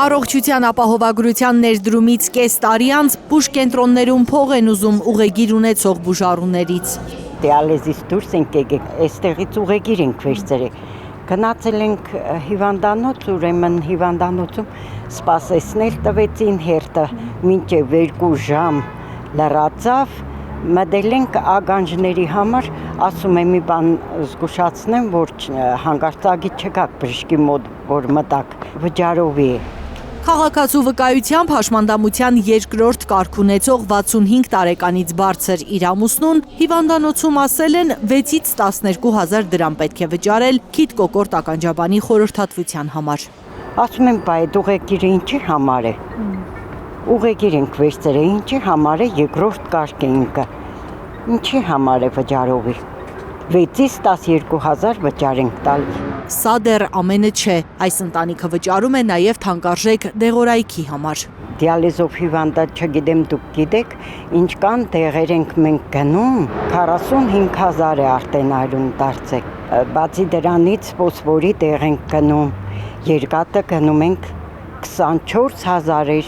Առողջության ապահովագրության ներդրումից կես տարի անց բուժկենտրոններում փող են ուզում ուղեգիր ունեցող բուժառուներից։ Դիալեզից դուրս ենք եկել, այստեղից ուղեգիր ենք վերցրել։ Գնացել ենք հիվանդանոց, ուրեմն հիվանդանոցում սպասեցնել տվեցին հերթը, մինչև 2 ժամ լրացավ, մտել ենք ականջների համար, ասում եմ մի բան զգուշացնեմ, որ հանգարցակի չգաք բժշկի մոտ, որ մտակ, վճարովի է։ Քաղաքացու վկայությամբ հաշմանդամության երկրորդ կարգ ունեցող 65 տարեկանից բարձր իր ամուսնուն հիվանդանոցում ասել են 6-ից 12,000 դրամ պետք է վճարել քիթ կոկորտ ականջաբանի խորհրդատվության համար։ Ասում եմ, բայց ուղեգիրը ինչի համար է։ Ուղեգիր ենք վերցրել, ինչի համար է երկրորդ կարգ ինքը։ Ինչի համար է վճարովի։ 6-ից 12,000 վճար ենք տալ։ Սա դեռ ամենը չէ, այս ընտանիքը վճարում է նաև թանկարժեք դեղորայքի համար։ Դիալեզով հիվանդը չգիտեմ դուք գիտեք, ինչ կան տեղեր ենք մենք գնում, 45,000 է արդեն այլուն դարձել։ Բացի դրանից ֆոսֆորի տեղ ենք գնում, երկաթը գնում ենք 24,000-էր։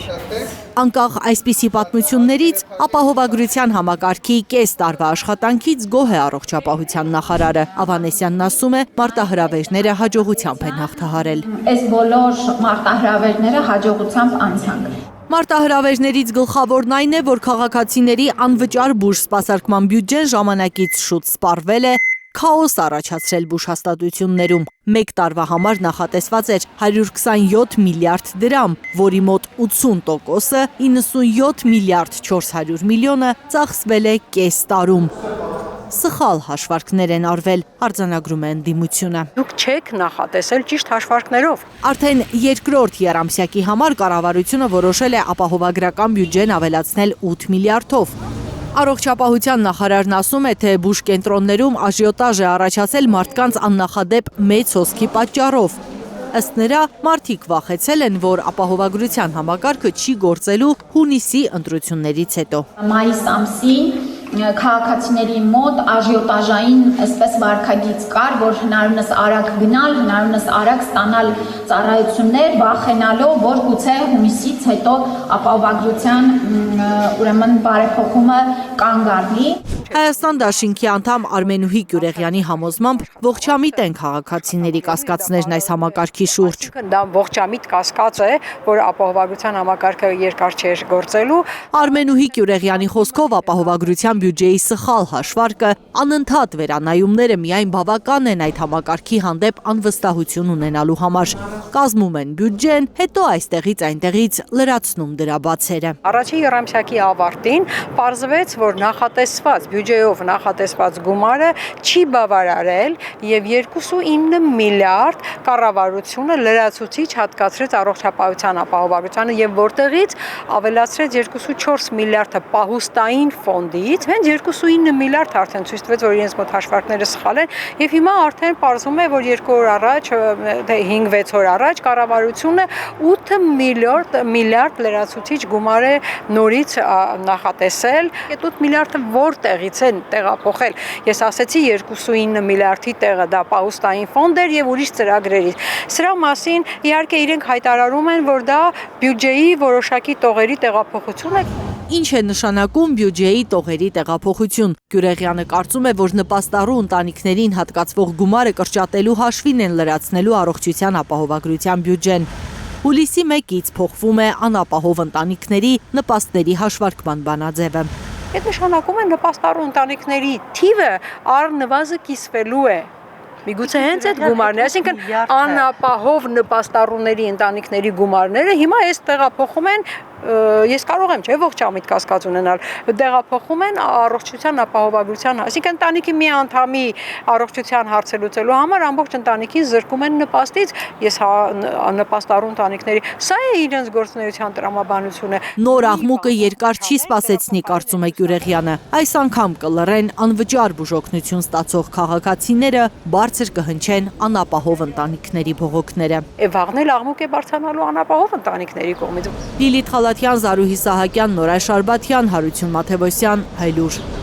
Անկախ այսպիսի պատմություններից ապահովագրության համակարգի կես տարվա աշխատանքից գոհ է առողջապահության նախարարը։ Ավանեսյանն ասում է, մարտահրավերները հաջողությամբ են հաղթահարել։ Այս բոլոր մարտահրավերները հաջողությամբ անցանք։ Մարտահրավերներից գլխավորն այն է, որ քաղաքացիների անվճար բուժ սպասարկման բյուջեն ժամանակից շուտ սպառվել է, քաոս առաջացրել բուժհաստատություններում։ Մեկ տարվա համար նախատեսված էր 127 միլիարդ դրամ, որի մոտ 80%-ը 97 միլիարդ 400 միլիոնը ծախսվել է կես տարում։ Սխալ հաշվարկներ են արվել, արձանագրում է ընդդիմությունը։ Դուք չեք նախատեսել ճիշտ հաշվարկներով։ Արդեն երկրորդ եռամսյակի համար կառավարությունը որոշել է ապահովագրական բյուջեն ավելացնել 8 միլիարդով։ Առողջապահության նախարարն ասում է, թե բուժկենտրոններում աժիոտաժ է առաջացել մարդկանց աննախադեպ մեծ հոսքի պատճառով։ Ըստ նրա, մարդիկ վախեցել են, որ ապահովագրության համակարգը չի գործելու հունիսի ընտրություններից հետո։ Մայիս ամսին քաղաքացիների մոտ աժիոտաժային այսպես վարքագիծ կար, որ հնարավորինս արագ գնալ, հնարավորինս արագ ստանալ ծառայություններ, վախենալով, որ գուցե հունիսից հետո ապահովագրության ուրեմն բարեփոխումը կանգ առնի։ Հայաստան դաշինքի անդամ Արմենուհի Գյուրեղյանի համոզմամբ ողջամիտ են քաղաքացիների կասկածներն այս համակարգի շուրջ։ Դա ողջամիտ կասկած է, որ ապահովագրության համակարգը երկար չէր գործելու։ Արմենուհի Գյուրեղյանի խոսքով ապահովագրության բյուջեի սխալ հաշվարկը, անընդհատ վերանայումները միայն բավական են այդ համակարգի հանդեպ անվստահություն ունենալու համար։ Կազմում են բյուջեն, հետո այստեղից այնտեղից լրացնում դրա բացերը։ Առաջին եռամսյակի ավարտին պարզվեց, որ նախատեսված բյուջեով նախատեսված գումարը չի բավարարել եւ 2.9 միլիարդ կառավարությունը լրացուցիչ հատկացրեց առողջապահության ապահովագրությանը եւ որտեղից ավելացրեց 2.4 միլիարդը պահուստային ֆոնդից, հենց 2.9 միլիարդ արդեն ցույց տվեց, որ իրենց մոտ հաշվարկները սխալ են եւ հիմա արդեն պարզվում է, որ 2 օր առաջ, 5-6 օր առաջ կառավարությունը 8 միլիարդ լրացուցիչ գումար է նորից նախատեսել։ Այդ 8 միլիարդը որտեղից են տեղափոխել։ Ես ասեցի 2.9 միլիարդի տեղը դա պահուստային ֆոնդ էր եւ ուրիշ ծրագրերից։ Սրա մասին իհարկե իրենք հայտարարում են, որ դա բյուջեի որոշակի տողերի տեղափոխություն է։ Ինչ է նշանակում բյուջեի տողերի տեղափոխություն։ Գյուրեղյանը կարծում է, որ նպաստառու ընտանիքներին հատկացվող գումարը կրճատելու հաշվին են լրացնելու առողջության ապահովագրության բյուջեն։ Հուլիսի 1-ից փոխվում է անապահով ընտանիքների նպաստների հաշվարկման բանաձևը։ Այդ նշանակում է նպաստառու ընտանիքների թիվը առնվազն կիսվելու է։ Միգուցե հենց այդ գումարները, այսինքն անապահով նպաստառուների ընտանիքների գումարները հիմա այս տեղափոխում են, ես կարող եմ, չէ, ողջամիտ կասկած ունենալ, տեղափոխում են առողջության ապահովագրության, այսինքն ընտանիքի մի անդամի առողջության հարցը լուծելու համար ամբողջ ընտանիքին զրկում են նպաստից, ես նպաստառու ընտանիքների, սա է իրենց գործունեության տրամաբանությունը։ Նոր աղմուկը երկար չի սպասեցնի, կարծում է Գյուրեղյանը։ Այս անգամ կլռեն անվճար բուժօգնություն ստացող քաղաքացիները, բարձր կհնչեն անապահով ընտանիքների բողոքները։ Վաղն էլ աղմուկ է բարձրանալու անապահով ընտանիքների կողմից։ Լիլիթ Խալաթյան, Զարուհի Սահակյան, Նորայր Շարբաթյան, Հարություն Մաթևոսյան, Հայլուր։